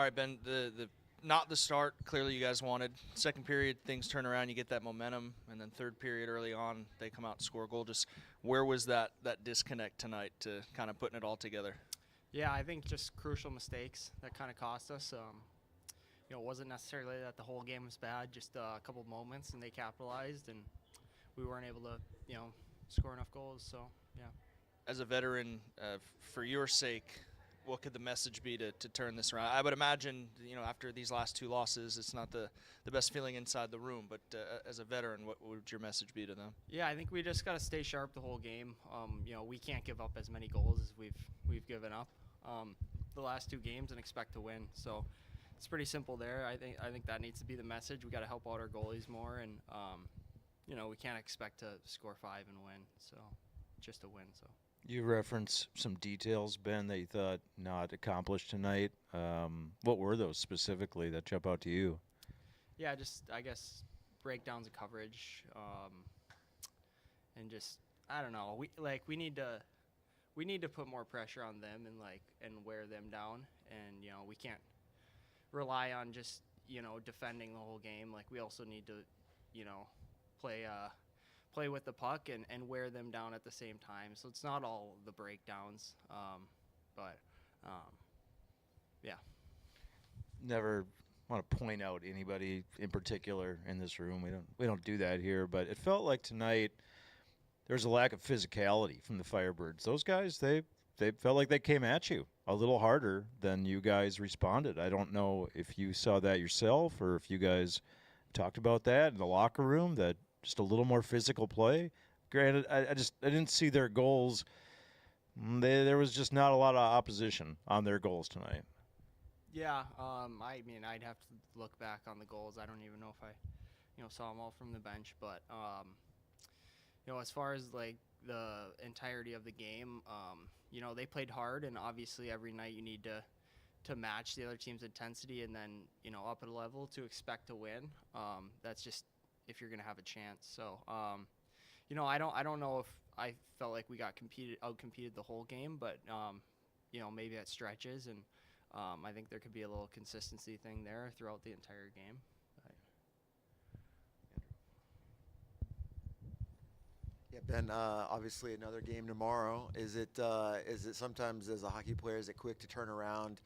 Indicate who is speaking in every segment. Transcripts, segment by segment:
Speaker 1: All right, Ben. The not the start. Clearly, you guys wanted. Second period, things turn around. You get that momentum, and then third period, early on, they come out and score a goal. Just where was that disconnect tonight to kind of putting it all together?
Speaker 2: Yeah, I think just crucial mistakes that kind of cost us. It wasn't necessarily that the whole game was bad, just a couple moments, and they capitalized, and we weren't able to, score enough goals. So, yeah.
Speaker 1: As a veteran, for your sake, what could the message be to turn this around? I would imagine, after these last two losses, it's not the best feeling inside the room. But as a veteran, what would your message be to them?
Speaker 2: Yeah, I think we just got to stay sharp the whole game. We can't give up as many goals as we've given up the last two games and expect to win. So it's pretty simple there. I think that needs to be the message. We got to help out our goalies more, and we can't expect to score 5 and win. So just a win. So.
Speaker 3: You referenced some details, Ben, that you thought not accomplished tonight. What were those specifically that jump out to you?
Speaker 2: Yeah, just I guess breakdowns of coverage, and just I don't know. We need to put more pressure on them and wear them down, and we can't rely on just defending the whole game. Like we also need to play play with the puck and wear them down at the same time. So it's not all the breakdowns, but yeah.
Speaker 3: Never want to point out anybody in particular in this room. We don't do that here, but it felt like tonight there's a lack of physicality from the Firebirds. Those guys, they felt like they came at you a little harder than you guys responded. I don't know if you saw that yourself or if you guys talked about that in the locker room, that just a little more physical play. Granted, I didn't see their goals. There was just not a lot of opposition on their goals tonight.
Speaker 2: Yeah, I mean, I'd have to look back on the goals. I don't even know if I, saw them all from the bench. But, as far as like the entirety of the game, they played hard, and obviously every night you need to match the other team's intensity and then up a level to expect to win. That's just if you're gonna have a chance. So, I don't know if I felt like we got out competed the whole game, but maybe at stretches and. I think there could be a little consistency thing there throughout the entire game.
Speaker 4: Yeah, Ben. Obviously, another game tomorrow. Is it sometimes as a hockey player, is it quick to turn around,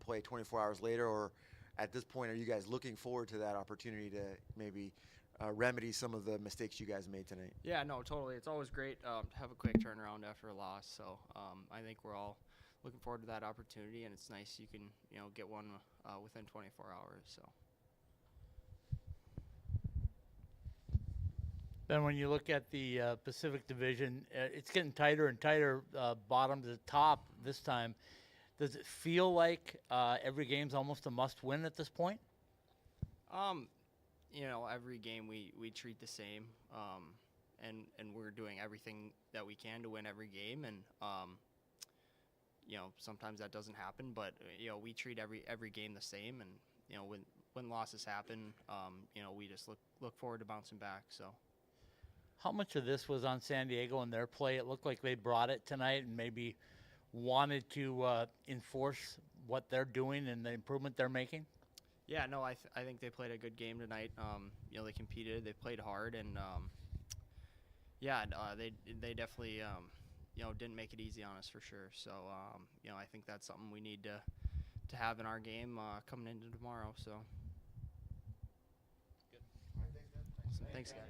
Speaker 4: play 24 hours later, or at this point, are you guys looking forward to that opportunity to maybe remedy some of the mistakes you guys made tonight?
Speaker 2: Yeah, no, totally. It's always great to have a quick turnaround after a loss. So I think we're all looking forward to that opportunity, and it's nice you can get one within 24 hours. So.
Speaker 5: Then when you look at the Pacific Division, it's getting tighter and tighter, bottom to top this time. Does it feel like every game's almost a must-win at this point?
Speaker 2: Every game we treat the same, and we're doing everything that we can to win every game, and sometimes that doesn't happen, but we treat every game the same, and when losses happen, we just look forward to bouncing back. So.
Speaker 5: How much of this was on San Diego and their play? It looked like they brought it tonight and maybe wanted to enforce what they're doing and the improvement they're making.
Speaker 2: Yeah, no, I think they played a good game tonight. They competed, they played hard, and they definitely didn't make it easy on us for sure. So I think that's something we need to have in our game coming into tomorrow. So.
Speaker 1: Good.
Speaker 4: All right, thanks, Ben.
Speaker 2: Thanks, guys.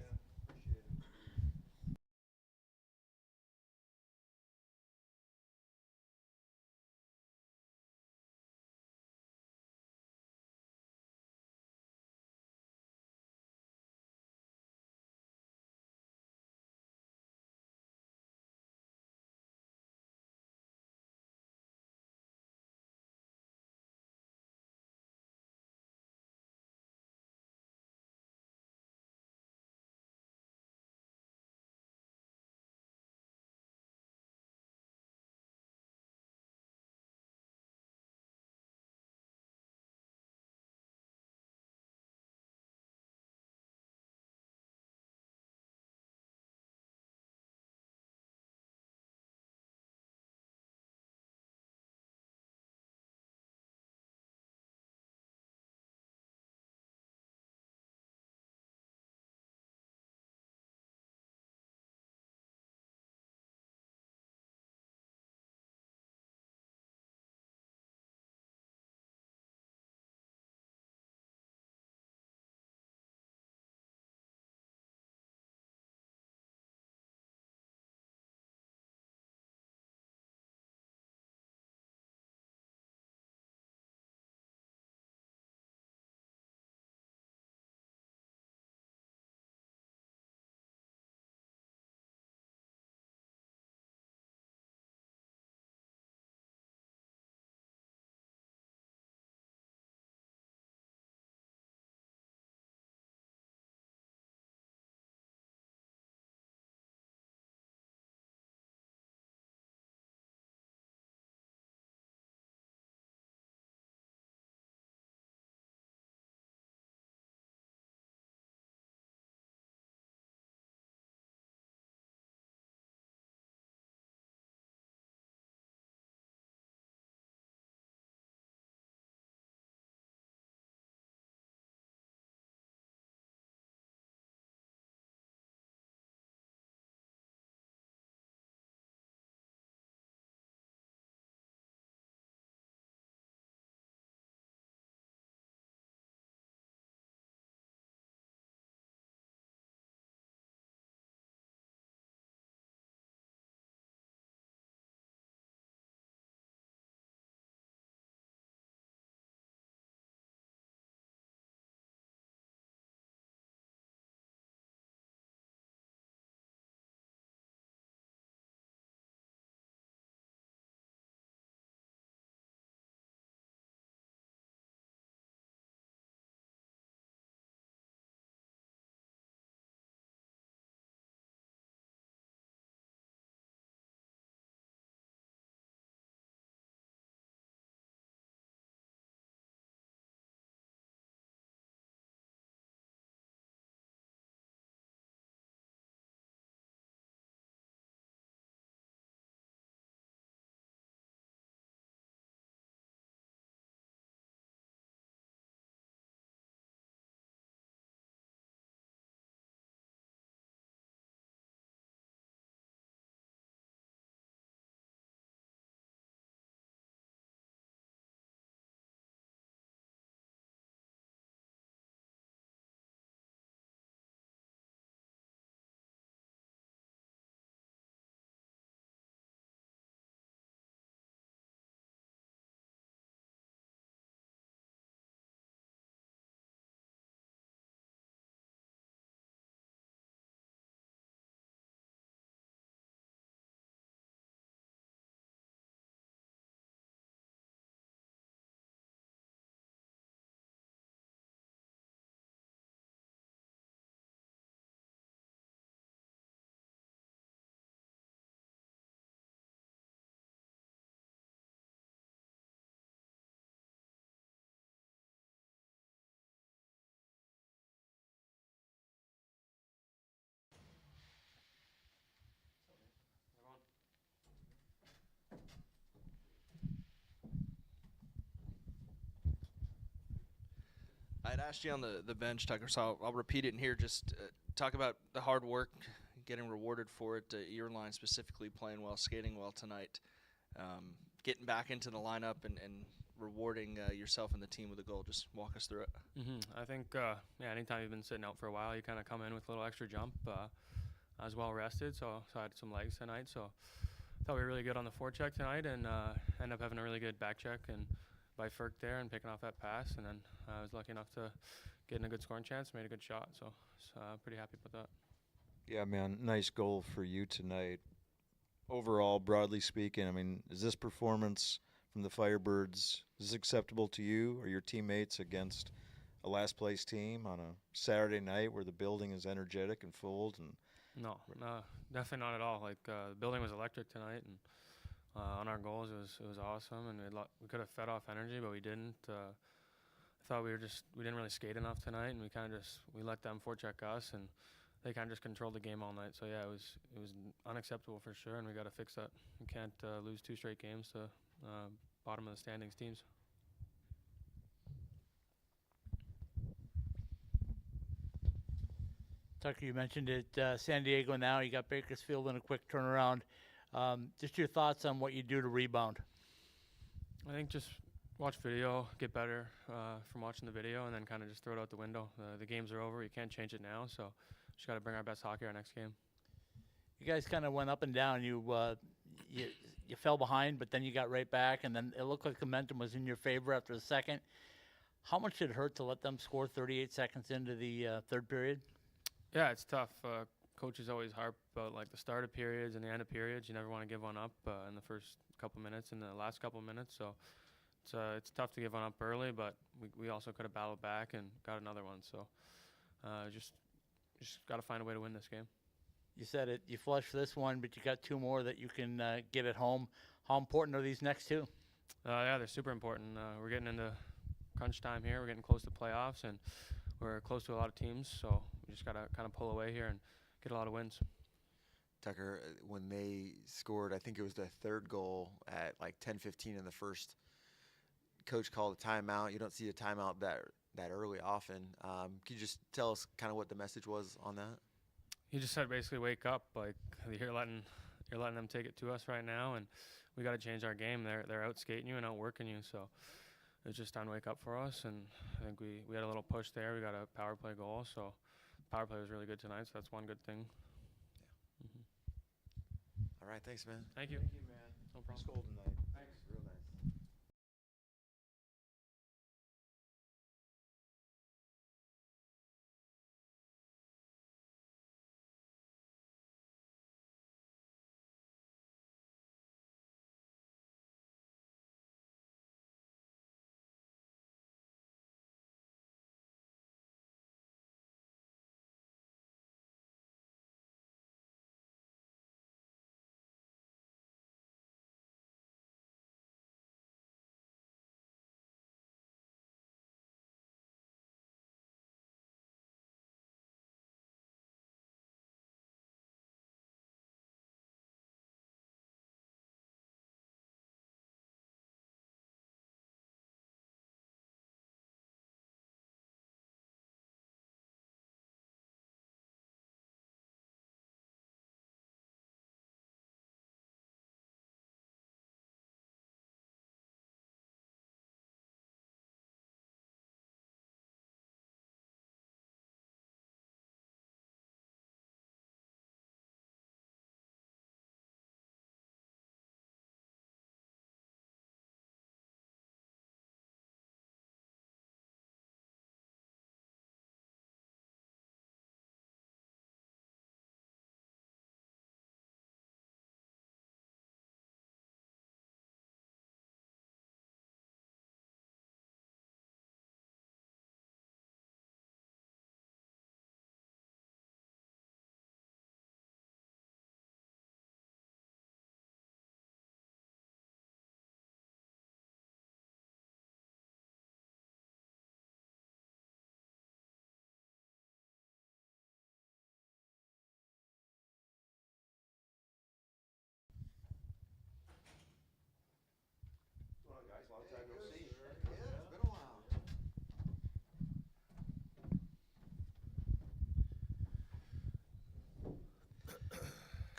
Speaker 1: I'd asked you on the bench, Tucker, so I'll repeat it in here. Just talk about the hard work, getting rewarded for it. Your line specifically playing well, skating well tonight, getting back into the lineup and rewarding yourself and the team with a goal. Just walk us through it.
Speaker 6: I think, anytime you've been sitting out for a while, you kind of come in with a little extra jump. I was well rested, so I had some legs tonight. So I thought we were really good on the forecheck tonight, and ended up having a really good back check and by Ferk there and picking off that pass. And then I was lucky enough to get in a good scoring chance, made a good shot. So pretty happy about that.
Speaker 3: Yeah, man, nice goal for you tonight. Overall, broadly speaking, I mean, is this performance from the Firebirds is this acceptable to you or your teammates against a last place team on a Saturday night where the building is energetic and full? And
Speaker 6: No, definitely not at all. Like the building was electric tonight, and on our goals it was awesome, and we could have fed off energy, but we didn't. I thought we didn't really skate enough tonight, and we let them forecheck us, and they kind of just controlled the game all night. So yeah, it was unacceptable for sure, and we got to fix that. We can't lose 2 straight games to bottom of the standings teams.
Speaker 5: Tucker, you mentioned it, San Diego now. You got Bakersfield in a quick turnaround. Just your thoughts on what you do to rebound.
Speaker 6: I think just watch video, get better from watching the video, and then kind of just throw it out the window. The games are over. You can't change it now, so just got to bring our best hockey our next game.
Speaker 5: You guys kind of went up and down. You fell behind, but then you got right back, and then it looked like the momentum was in your favor after the second. How much did it hurt to let them score 38 seconds into the third period?
Speaker 6: Yeah, it's tough. Coaches always harp about like the start of periods and the end of periods. You never want to give one up in the first couple minutes and the last couple minutes. So it's tough to give one up early, but we also could have battled back and got another one. So just got to find a way to win this game.
Speaker 5: You said it. You flushed this one, but you got 2 more that you can get at home. How important are these next 2?
Speaker 6: Yeah, they're super important. We're getting into crunch time here. We're getting close to playoffs, and we're close to a lot of teams. So we just got to kind of pull away here and get a lot of wins.
Speaker 4: Tucker, when they scored, I think it was the third goal at like 10:15 in the first, coach called a timeout. You don't see a timeout that early often. Can you just tell us kind of what the message was on that?
Speaker 6: He just said basically wake up. Like you're letting them take it to us right now, and we got to change our game. They're out skating you and outworking you. So it's just time to wake up for us. And I think we had a little push there. We got a power play goal. So power play was really good tonight. So that's one good thing.
Speaker 4: All right, thanks, man.
Speaker 6: Thank you. No problem.
Speaker 3: Goal tonight.
Speaker 4: Real nice.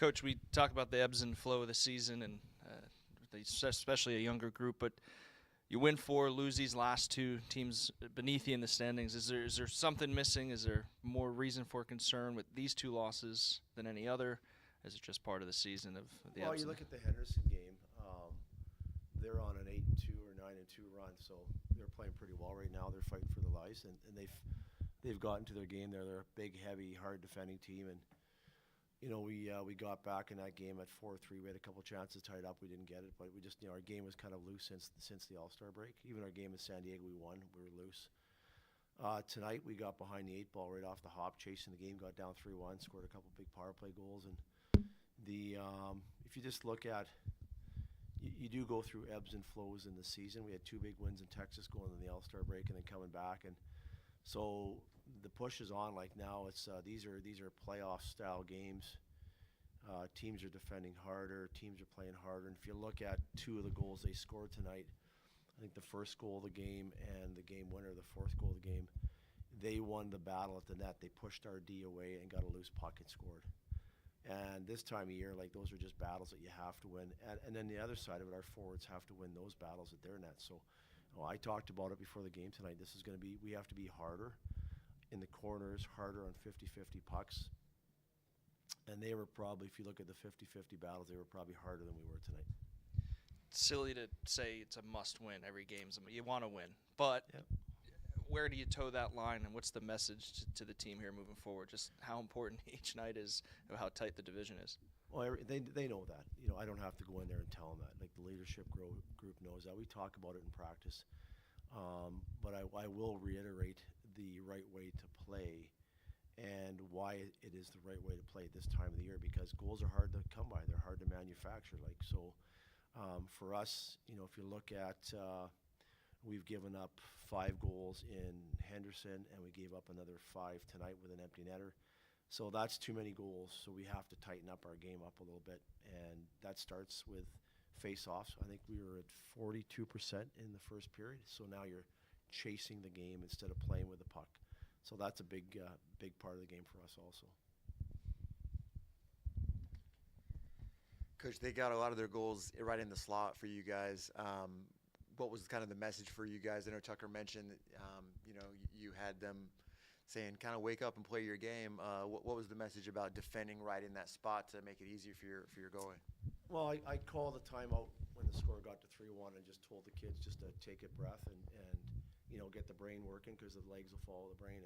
Speaker 1: Coach, we talk about the ebbs and flow of the season, and especially a younger group, but you win 4, lose these last 2 teams beneath you in the standings. Is there something missing? Is there more reason for concern with these 2 losses than any other? Is it just part of the season of the
Speaker 7: Well,
Speaker 1: ebbs
Speaker 7: you
Speaker 1: and
Speaker 7: look at the Henderson game. They're on an 8-2 or 9-2 run, so they're playing pretty well right now. They're fighting for their lives, and they've gotten to their game there. They're a big, heavy, hard defending team, and we got back in that game at 4-3. We had a couple chances tied up. We didn't get it, but we just our game was kind of loose since the All-Star break. Even our game in San Diego, we won. We were loose. Tonight we got behind the 8 ball right off the hop, chasing the game. Got down 3-1, scored a couple big power play goals, and if you just look at. You do go through ebbs and flows in the season. We had 2 big wins in Texas going in the All-Star break and then coming back, and so the push is on. Like now, it's these are playoff style games. Teams are defending harder. Teams are playing harder. And if you look at 2 of the goals they scored tonight, I think the first goal of the game and the game winner, the 4th goal of the game, they won the battle at the net. They pushed our D away and got a loose puck and scored. And this time of year, like, those are just battles that you have to win. And then the other side of it, our forwards have to win those battles at their net. So I talked about it before the game tonight. This is going to be, we have to be harder in the corners, harder on 50-50 pucks. And they were probably, if you look at the 50-50 battles, they were probably harder than we were tonight.
Speaker 1: It's silly to say it's a must-win every game. You want to win, but
Speaker 7: Yep.
Speaker 1: Where do you toe that line, and what's the message to the team here moving forward? Just how important each night is, and how tight the division is.
Speaker 7: Well, they know that. I don't have to go in there and tell them that. Like, the leadership group knows that. We talk about it in practice. But I will reiterate the right way to play and why it is the right way to play at this time of the year, because goals are hard to come by. They're hard to manufacture. For us, if you look at we've given up 5 goals in Henderson, and we gave up another 5 tonight with an empty netter. So that's too many goals. So we have to tighten up our game up a little bit, and that starts with face-offs. I think we were at 42% in the first period. So now you're chasing the game instead of playing with the puck. So that's a big part of the game for us also.
Speaker 4: Coach, they got a lot of their goals right in the slot for you guys. What was kind of the message for you guys? I know Tucker mentioned, you had them saying kind of wake up and play your game. What was the message about defending right in that spot to make it easier for your going?
Speaker 7: Well, I called the timeout when the score got to 3-1 and just told the kids just to take a breath and get the brain working, because the legs will follow the brain.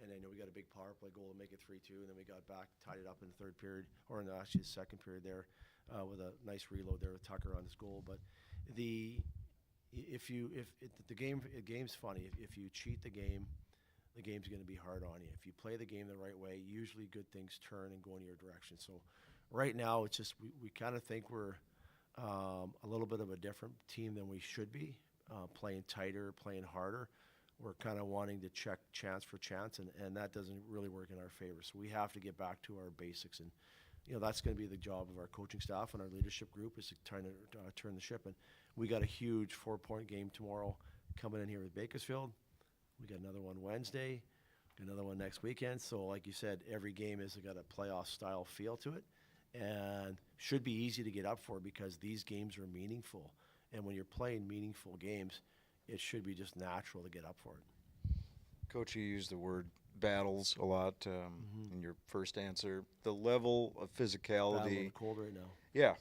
Speaker 7: And then we got a big power play goal to make it 3-2, and then we got back, tied it up in the third period, or in the second period there, with a nice reload there with Tucker on his goal. But the game's funny. If you cheat the game's going to be hard on you. If you play the game the right way, usually good things turn and go in your direction. So right now, it's just we kind of think we're a little bit of a different team than we should be, playing tighter, playing harder. We're kind of wanting to check chance for chance, and that doesn't really work in our favor. So we have to get back to our basics, and that's going to be the job of our coaching staff and our leadership group, is to try to turn the ship. And we got a huge 4-point game tomorrow coming in here with Bakersfield. We got another one Wednesday, another one next weekend. So like you said, every game has got a playoff style feel to it, and should be easy to get up for, because these games are meaningful. And when you're playing meaningful games, it should be just natural to get up for it.
Speaker 3: Coach, you used the word battles a lot in your first answer. The level of physicality.
Speaker 7: Battle in the cold right now.
Speaker 3: Yeah.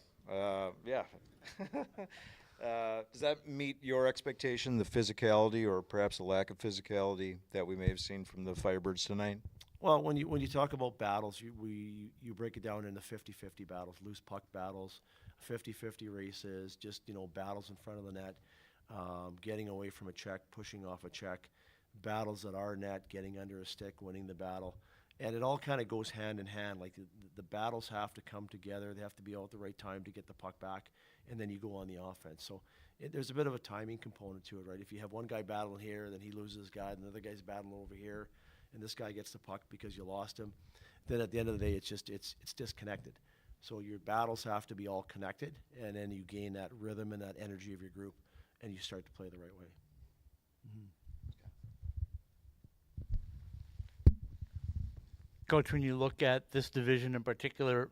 Speaker 3: Does that meet your expectation, the physicality, or perhaps a lack of physicality that we may have seen from the Firebirds tonight?
Speaker 7: Well, when you talk about battles, you break it down into 50-50 battles, loose puck battles, 50-50 races, just battles in front of the net, getting away from a check, pushing off a check, battles at our net, getting under a stick, winning the battle. And it all kind of goes hand in hand. Like the battles have to come together. They have to be out at the right time to get the puck back, and then you go on the offense. So there's a bit of a timing component to it, right? If you have one guy battling here, then he loses his guy, and the other guy's battling over here, and this guy gets the puck because you lost him, then at the end of the day, it's disconnected. So your battles have to be all connected, and then you gain that rhythm and that energy of your group, and you start to play the right way. Mm-hmm.
Speaker 5: Coach, when you look at this division in particular,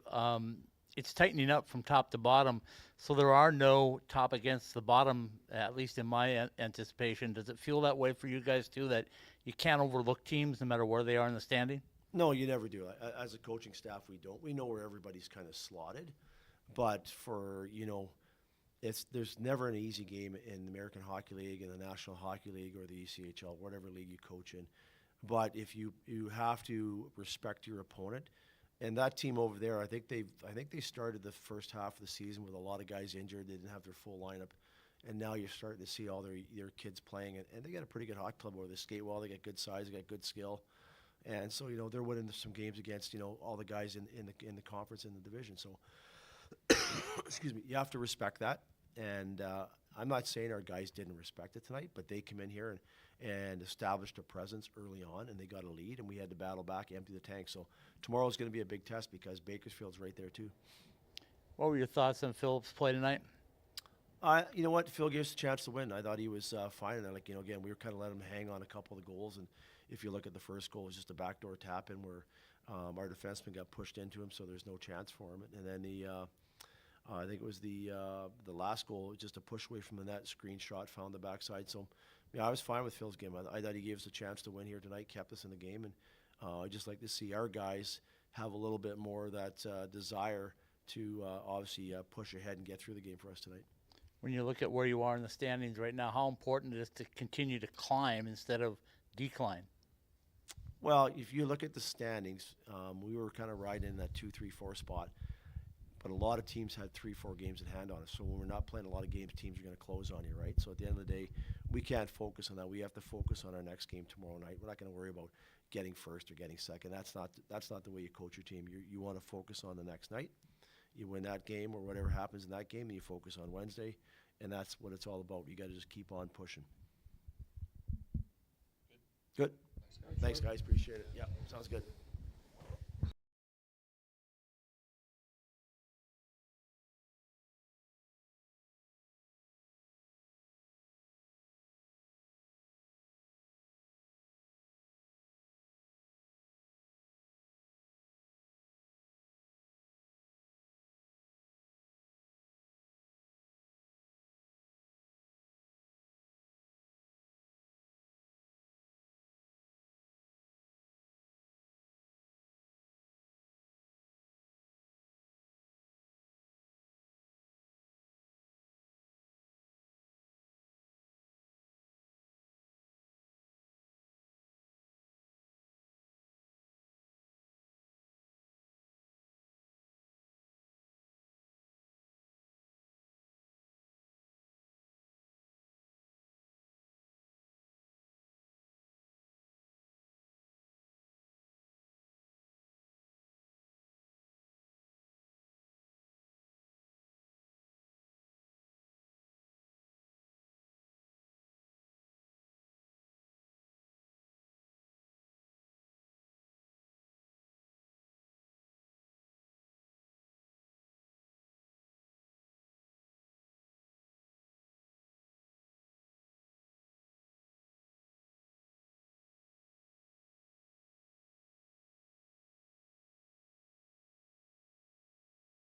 Speaker 5: it's tightening up from top to bottom. So there are no top against the bottom, at least in my anticipation. Does it feel that way for you guys too, that you can't overlook teams no matter where they are in the standing?
Speaker 7: No, you never do. As a coaching staff, we don't. We know where everybody's kind of slotted, but for there's never an easy game in the American Hockey League, in the National Hockey League, or the ECHL, whatever league you coach in. But if you have to respect your opponent, and that team over there, I think they started the first half of the season with a lot of guys injured. They didn't have their full lineup, and now you're starting to see all their kids playing, and they got a pretty good hockey club over. They skate well, they got good size, they got good skill, and so they're winning some games against all the guys in the conference, in the division. So excuse me, you have to respect that, and I'm not saying our guys didn't respect it tonight, but they come in here and established a presence early on, and they got a lead, and we had to battle back, empty the tank. So tomorrow's going to be a big test because Bakersfield's right there too.
Speaker 5: What were your thoughts on Phillips' play tonight?
Speaker 7: You know what? Phil gave us a chance to win. I thought he was fine. And again, we were kind of letting him hang on a couple of the goals. And if you look at the first goal, it was just a backdoor tap in where our defenseman got pushed into him, so there's no chance for him. And then I think it was the last goal, just a push away from the net, screenshot, found the backside. So yeah, I was fine with Phil's game. I thought he gave us a chance to win here tonight, kept us in the game, and I just like to see our guys have a little bit more of that desire to obviously push ahead and get through the game for us tonight.
Speaker 5: When you look at where you are in the standings right now, how important it is to continue to climb instead of decline?
Speaker 7: Well, if you look at the standings, we were kind of riding in that 2, 3, 4 spot. But a lot of teams had 3, 4 games in hand on us. So when we're not playing a lot of games, teams are going to close on you, right? So at the end of the day, we can't focus on that. We have to focus on our next game tomorrow night. We're not going to worry about getting first or getting second. That's not the way you coach your team. You want to focus on the next night. You win that game or whatever happens in that game, then you focus on Wednesday, and that's what it's all about. You got to just keep on pushing. Good. Thanks, guys. Appreciate it. Yeah, sounds good.